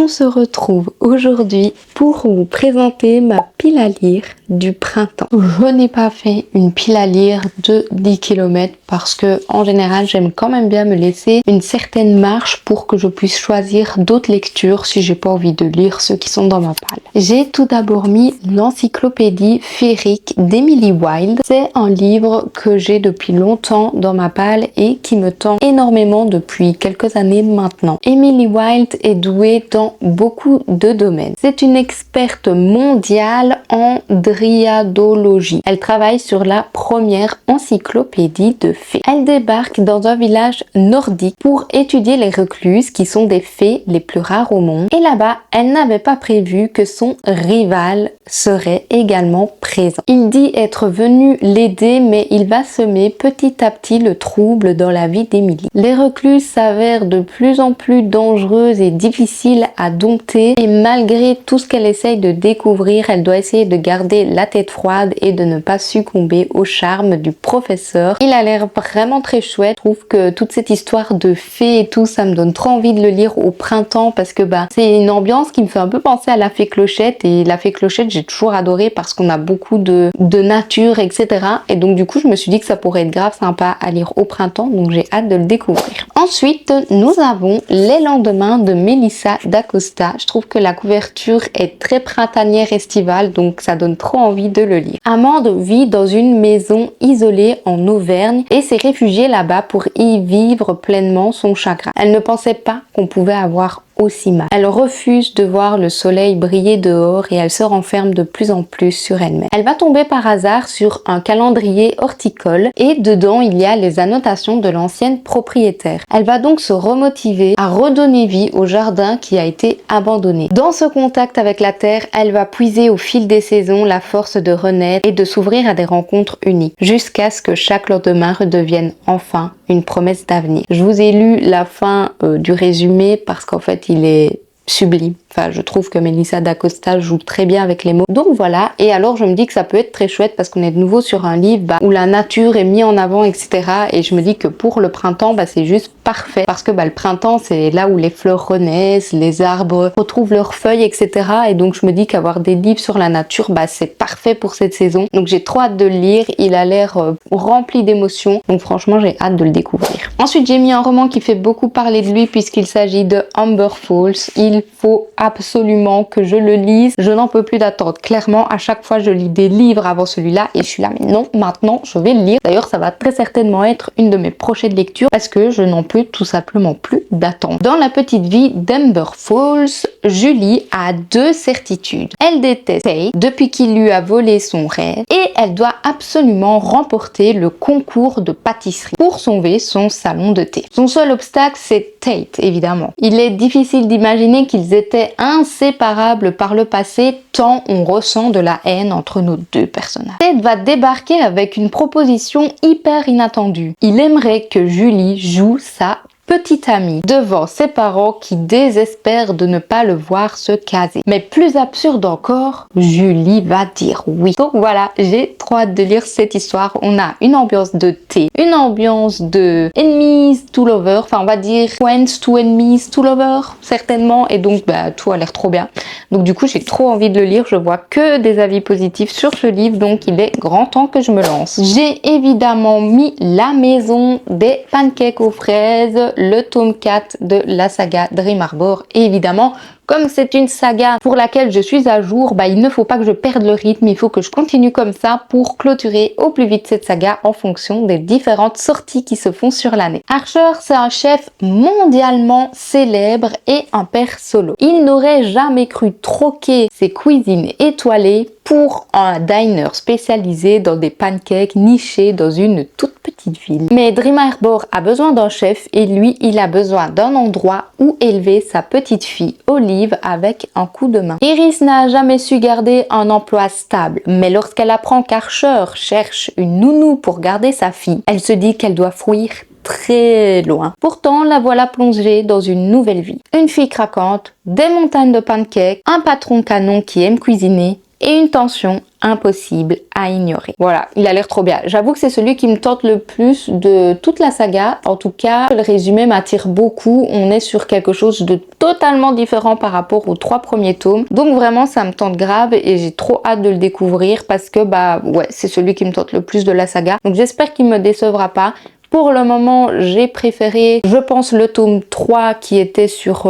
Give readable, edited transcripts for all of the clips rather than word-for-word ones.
On se retrouve aujourd'hui pour vous présenter ma pile à lire du printemps. Je n'ai pas fait une pile à lire de 10 km parce que en général j'aime quand même bien me laisser une certaine marge pour que je puisse choisir d'autres lectures si j'ai pas envie de lire ceux qui sont dans ma palle. J'ai tout d'abord mis l'encyclopédie féerique d'Emily Wilde. C'est un livre que j'ai depuis longtemps dans ma palle et qui me tend énormément depuis quelques années maintenant. Emily Wilde est douée dans beaucoup de domaines. C'est une experte mondiale en dryadologie. Elle travaille sur la première encyclopédie de fées. Elle débarque dans un village nordique pour étudier les recluses qui sont des fées les plus rares au monde. Et là-bas, elle n'avait pas prévu que son rival serait également présent. Il dit être venu l'aider, mais il va semer petit à petit le trouble dans la vie d'Emily. Les recluses s'avèrent de plus en plus dangereuses et difficiles à dompter, et malgré tout ce qu'elle essaye de découvrir, elle doit essayer de garder la tête froide et de ne pas succomber au charme du professeur. Il a l'air vraiment très chouette. Je trouve que toute cette histoire de fées et tout, ça me donne trop envie de le lire au printemps parce que c'est une ambiance qui me fait un peu penser à La Fée Clochette, et La Fée Clochette j'ai toujours adoré parce qu'on a beaucoup de nature, etc. Et donc du coup je me suis dit que ça pourrait être grave sympa à lire au printemps, donc j'ai hâte de le découvrir. Ensuite nous avons Les Lendemains de Melissa d'Acosta. Je trouve que la couverture est très printanière estivale, donc ça donne trop envie de le lire. Amande vit dans une maison isolée en Auvergne et s'est réfugiée là-bas pour y vivre pleinement son chagrin. Elle ne pensait pas qu'on pouvait avoir aussi mal. Elle refuse de voir le soleil briller dehors et elle se renferme de plus en plus sur elle-même. Elle va tomber par hasard sur un calendrier horticole et dedans il y a les annotations de l'ancienne propriétaire. Elle va donc se remotiver à redonner vie au jardin qui a été abandonné. Dans ce contact avec la terre, elle va puiser au fil des saisons la force de renaître et de s'ouvrir à des rencontres uniques jusqu'à ce que chaque lendemain redevienne enfin une promesse d'avenir. Je vous ai lu la fin du résumé parce qu'en fait il est sublime. Enfin, je trouve que Melissa d'Acosta joue très bien avec les mots. Donc voilà, et alors je me dis que ça peut être très chouette parce qu'on est de nouveau sur un livre où la nature est mise en avant, etc. Et je me dis que pour le printemps, c'est juste parfait parce que le printemps, c'est là où les fleurs renaissent, les arbres retrouvent leurs feuilles, etc. Et donc je me dis qu'avoir des livres sur la nature, c'est parfait pour cette saison. Donc j'ai trop hâte de le lire, il a l'air rempli d'émotions. Donc franchement, j'ai hâte de le découvrir. Ensuite, j'ai mis un roman qui fait beaucoup parler de lui puisqu'il s'agit de Amber Falls. Il faut absolument que je le lise. Je n'en peux plus d'attendre. Clairement, à chaque fois, je lis des livres avant celui-là et je suis là, mais non, maintenant, je vais le lire. D'ailleurs, ça va très certainement être une de mes prochaines lectures parce que je n'en peux tout simplement plus d'attendre. Dans la petite vie d'Amber Falls, Julie a deux certitudes. Elle déteste Tate depuis qu'il lui a volé son rêve et elle doit absolument remporter le concours de pâtisserie pour sauver son salon de thé. Son seul obstacle, c'est Tate, évidemment. Il est difficile d'imaginer qu'ils étaient inséparables par le passé tant on ressent de la haine entre nos deux personnages. Tate va débarquer avec une proposition hyper inattendue. Il aimerait que Julie joue sa petite amie devant ses parents qui désespèrent de ne pas le voir se caser. Mais plus absurde encore, Julie va dire oui. Donc voilà, j'ai trop hâte de lire cette histoire. On a une ambiance de thé, une ambiance de enemies to lovers, enfin on va dire friends to enemies to lovers certainement, et donc tout a l'air trop bien. Donc du coup j'ai trop envie de le lire, je vois que des avis positifs sur ce livre, donc il est grand temps que je me lance. J'ai évidemment mis La Maison des pancakes aux fraises, le tome 4 de la saga Dream Harbor. Et évidemment, comme c'est une saga pour laquelle je suis à jour, il ne faut pas que je perde le rythme, il faut que je continue comme ça pour clôturer au plus vite cette saga en fonction des différentes sorties qui se font sur l'année. Archer, c'est un chef mondialement célèbre et un père solo. Il n'aurait jamais cru troquer ses cuisines étoilées pour un diner spécialisé dans des pancakes nichés dans une toute petite ville. Mais Dream Harbor a besoin d'un chef et lui, il a besoin d'un endroit où élever sa petite fille Olive avec un coup de main. Iris n'a jamais su garder un emploi stable, mais lorsqu'elle apprend qu'Archer cherche une nounou pour garder sa fille, elle se dit qu'elle doit fuir très loin. Pourtant, la voilà plongée dans une nouvelle vie. Une fille craquante, des montagnes de pancakes, un patron canon qui aime cuisiner et une tension impossible à ignorer. Voilà, il a l'air trop bien. J'avoue que c'est celui qui me tente le plus de toute la saga. En tout cas, le résumé m'attire beaucoup. On est sur quelque chose de totalement différent par rapport aux 3 premiers tomes. Donc vraiment, ça me tente grave et j'ai trop hâte de le découvrir parce que bah ouais, c'est celui qui me tente le plus de la saga. Donc j'espère qu'il me décevra pas. Pour le moment, j'ai préféré, je pense, le tome 3 qui était sur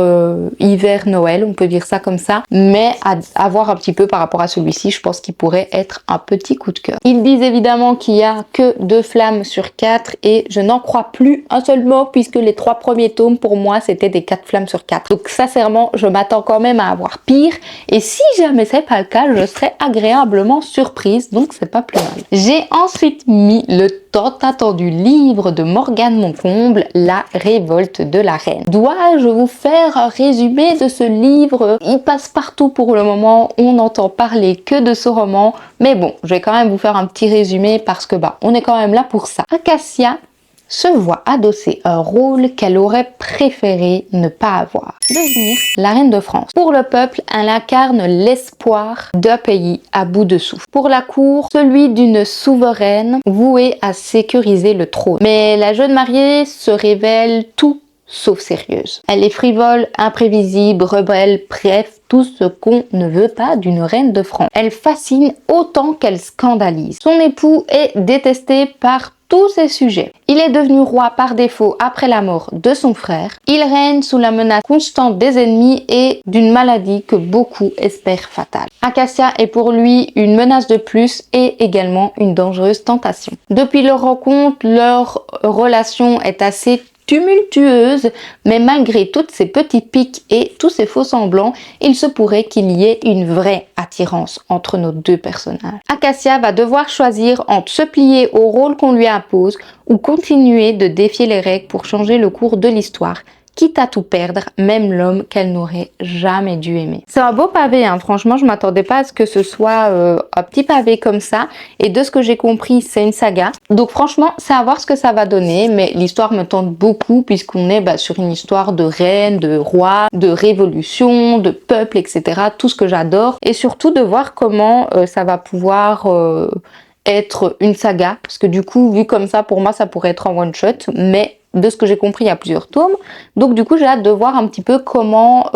hiver-Noël, on peut dire ça comme ça. Mais à voir un petit peu par rapport à celui-ci, je pense qu'il pourrait être un petit coup de cœur. Ils disent évidemment qu'il n'y a que 2 flammes sur 4 et je n'en crois plus un seul mot puisque les 3 premiers tomes, pour moi, c'était des 4 flammes sur 4. Donc sincèrement, je m'attends quand même à avoir pire. Et si jamais c'est pas le cas, je serais agréablement surprise. Donc c'est pas plus mal. J'ai ensuite mis le tant attendu livre de Morgane Moncomble, La révolte de la reine. Dois-je vous faire un résumé de ce livre? Il passe partout pour le moment, on n'entend parler que de ce roman, mais bon, je vais quand même vous faire un petit résumé parce que bah, on est quand même là pour ça. Acacia se voit adosser un rôle qu'elle aurait préféré ne pas avoir. Devenir la reine de France. Pour le peuple, elle incarne l'espoir d'un pays à bout de souffle. Pour la cour, celui d'une souveraine vouée à sécuriser le trône. Mais la jeune mariée se révèle tout sauf sérieuse. Elle est frivole, imprévisible, rebelle, bref, tout ce qu'on ne veut pas d'une reine de France. Elle fascine autant qu'elle scandalise. Son époux est détesté par tous ses sujets. Il est devenu roi par défaut après la mort de son frère. Il règne sous la menace constante des ennemis et d'une maladie que beaucoup espèrent fatale. Acacia est pour lui une menace de plus et également une dangereuse tentation. Depuis leur rencontre, leur relation est assez tumultueuse, mais malgré toutes ces petits pics et tous ces faux semblants, il se pourrait qu'il y ait une vraie attirance entre nos 2 personnages. Acacia va devoir choisir entre se plier au rôle qu'on lui impose ou continuer de défier les règles pour changer le cours de l'histoire, quitte à tout perdre, même l'homme qu'elle n'aurait jamais dû aimer. C'est un beau pavé, hein. Franchement, je m'attendais pas à ce que ce soit un petit pavé comme ça. Et de ce que j'ai compris, c'est une saga. Donc franchement, c'est à voir ce que ça va donner. Mais l'histoire me tente beaucoup puisqu'on est sur une histoire de reine, de roi, de révolution, de peuple, etc. Tout ce que j'adore. Et surtout de voir comment ça va pouvoir être une saga. Parce que du coup, vu comme ça, pour moi, ça pourrait être un one-shot. Mais de ce que j'ai compris, il y a plusieurs tomes. Donc du coup, j'ai hâte de voir un petit peu comment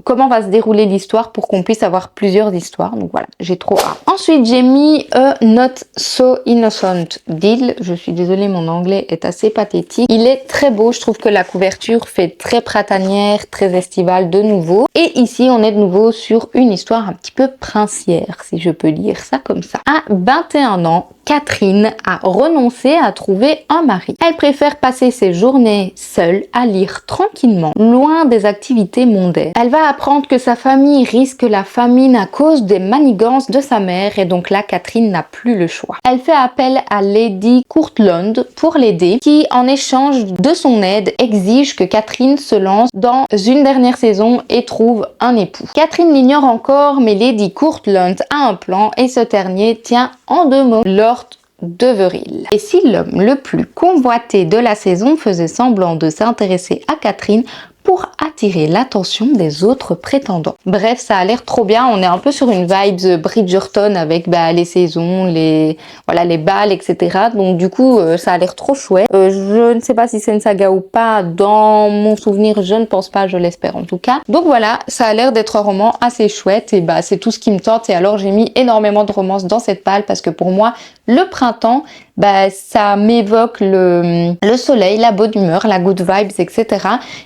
comment va se dérouler l'histoire pour qu'on puisse avoir plusieurs histoires. Donc voilà, j'ai trop hâte. Ensuite, j'ai mis Not So Innocent d'Il. Je suis désolée, mon anglais est assez pathétique. Il est très beau. Je trouve que la couverture fait très printanière, très estivale de nouveau. Et ici, on est de nouveau sur une histoire un petit peu princière, si je peux dire ça comme ça. À 21 ans, Catherine a renoncé à trouver un mari. Elle préfère passer ses journées seule à lire tranquillement, loin des activités mondaines. Elle va apprendre que sa famille risque la famine à cause des manigances de sa mère et donc là, Catherine n'a plus le choix. Elle fait appel à Lady Courtland pour l'aider qui, en échange de son aide, exige que Catherine se lance dans une dernière saison et trouve un époux. Catherine l'ignore encore, mais Lady Courtland a un plan et ce dernier tient en 2 mots: Lord Deveril. Et si l'homme le plus convoité de la saison faisait semblant de s'intéresser à Catherine pour attirer l'attention des autres prétendants. Bref, ça a l'air trop bien. On est un peu sur une vibe Bridgerton avec les saisons, les balles, etc. Donc du coup, ça a l'air trop chouette. Je ne sais pas si c'est une saga ou pas. Dans mon souvenir, je ne pense pas, je l'espère en tout cas. Donc voilà, ça a l'air d'être un roman assez chouette et c'est tout ce qui me tente. Et alors j'ai mis énormément de romance dans cette palle parce que pour moi, le printemps, ça m'évoque le soleil, la bonne humeur, la good vibes, etc.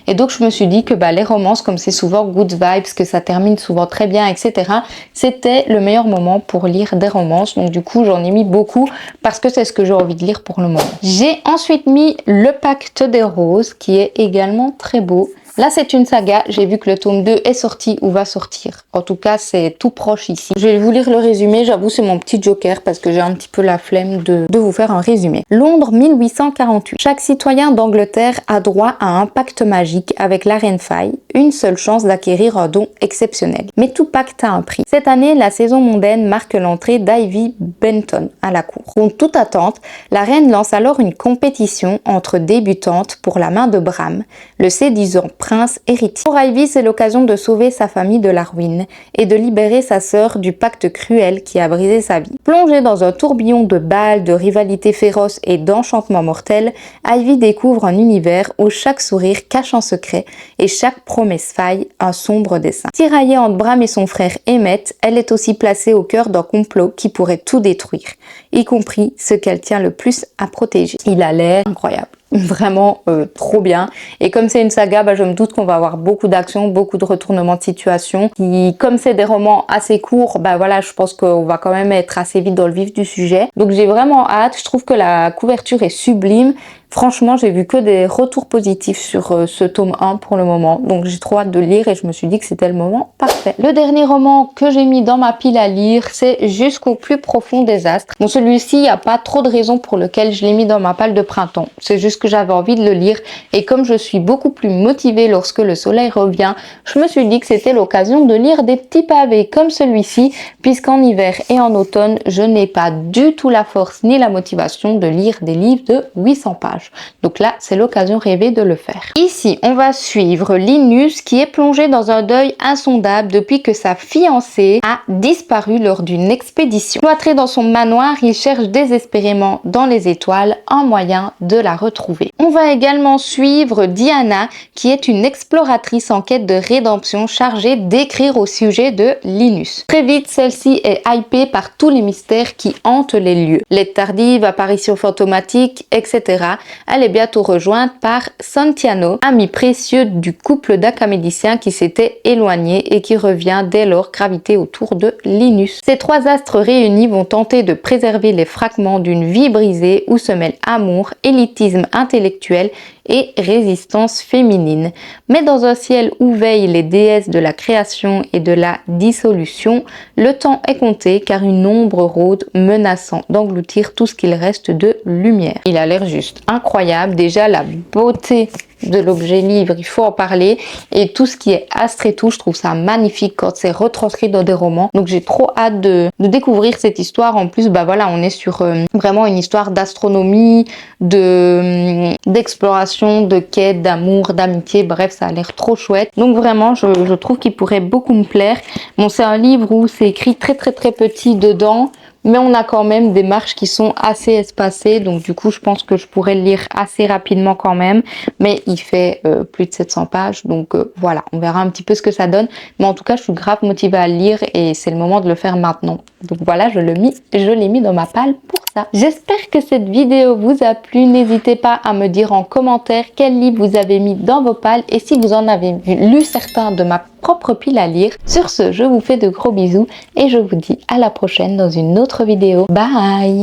Et donc je me suis dit que les romances, comme c'est souvent good vibes, que ça termine souvent très bien, etc. C'était le meilleur moment pour lire des romances. Donc du coup, j'en ai mis beaucoup parce que c'est ce que j'ai envie de lire pour le moment. J'ai ensuite mis Le Pacte des Roses, qui est également très beau. Là, c'est une saga. J'ai vu que le tome 2 est sorti ou va sortir. En tout cas, c'est tout proche ici. Je vais vous lire le résumé. J'avoue, c'est mon petit joker parce que j'ai un petit peu la flemme de vous faire un résumé. Londres 1848. Chaque citoyen d'Angleterre a droit à un pacte magique avec la reine Faye. Une seule chance d'acquérir un don exceptionnel. Mais tout pacte a un prix. Cette année, la saison mondaine marque l'entrée d'Ivy Benton à la cour. Contre toute attente, la reine lance alors une compétition entre débutantes pour la main de Bram, le séduisant prince héritier. Pour Ivy, c'est l'occasion de sauver sa famille de la ruine et de libérer sa sœur du pacte cruel qui a brisé sa vie. Plongée dans un tourbillon de balles, de rivalités féroces et d'enchantements mortels, Ivy découvre un univers où chaque sourire cache un secret et chaque promesse faille un sombre dessein. Tiraillée entre Bram et son frère Emmett, elle est aussi placée au cœur d'un complot qui pourrait tout détruire, y compris ce qu'elle tient le plus à protéger. Il a l'air incroyable. Vraiment trop bien, et comme c'est une saga, je me doute qu'on va avoir beaucoup d'action, beaucoup de retournements de situation qui, comme c'est des romans assez courts, voilà, je pense qu'on va quand même être assez vite dans le vif du sujet, donc j'ai vraiment hâte. Je trouve que la couverture est sublime. Franchement, j'ai vu que des retours positifs sur ce tome 1 pour le moment, donc j'ai trop hâte de lire et je me suis dit que c'était le moment parfait. Le dernier roman que j'ai mis dans ma pile à lire, c'est Jusqu'au plus profond des astres. Bon, celui-ci, il n'y a pas trop de raisons pour lesquelles je l'ai mis dans ma palle de printemps. C'est juste que j'avais envie de le lire et comme je suis beaucoup plus motivée lorsque le soleil revient, je me suis dit que c'était l'occasion de lire des petits pavés comme celui-ci, puisqu'en hiver et en automne, je n'ai pas du tout la force ni la motivation de lire des livres de 800 pages. Donc là, c'est l'occasion rêvée de le faire. Ici, on va suivre Linus qui est plongé dans un deuil insondable depuis que sa fiancée a disparu lors d'une expédition. Cloîtré dans son manoir, il cherche désespérément dans les étoiles un moyen de la retrouver. On va également suivre Diana qui est une exploratrice en quête de rédemption chargée d'écrire au sujet de Linus. Très vite, celle-ci est hypée par tous les mystères qui hantent les lieux. L'aide tardive, apparitions fantomatiques, etc. Elle est bientôt rejointe par Santiano, ami précieux du couple d'acamédiciens qui s'était éloigné et qui revient dès lors graviter autour de Linus. Ces trois astres réunis vont tenter de préserver les fragments d'une vie brisée où se mêlent amour, élitisme intellectuel et résistance féminine. Mais dans un ciel où veillent les déesses de la création et de la dissolution, le temps est compté car une ombre rôde menaçant d'engloutir tout ce qu'il reste de lumière. Il a l'air juste incroyable. Déjà, la beauté de l'objet livre, il faut en parler, et tout ce qui est astre et tout, je trouve ça magnifique quand c'est retranscrit dans des romans, donc j'ai trop hâte de découvrir cette histoire. En plus, voilà, on est sur vraiment une histoire d'astronomie, d'exploration, de quête, d'amour, d'amitié, bref, ça a l'air trop chouette, donc vraiment je trouve qu'il pourrait beaucoup me plaire. Bon, c'est un livre où c'est écrit très petit dedans, mais on a quand même des marges qui sont assez espacées, donc du coup je pense que je pourrais le lire assez rapidement quand même, mais il fait plus de 700 pages, donc voilà, on verra un petit peu ce que ça donne, mais en tout cas je suis grave motivée à le lire et c'est le moment de le faire maintenant. Donc voilà, je l'ai mis dans ma palle pour ça. J'espère que cette vidéo vous a plu, n'hésitez pas à me dire en commentaire quel livre vous avez mis dans vos palles et si vous en avez lu certains de ma propre pile à lire. Sur ce, je vous fais de gros bisous et je vous dis à la prochaine dans une autre vidéo. Bye!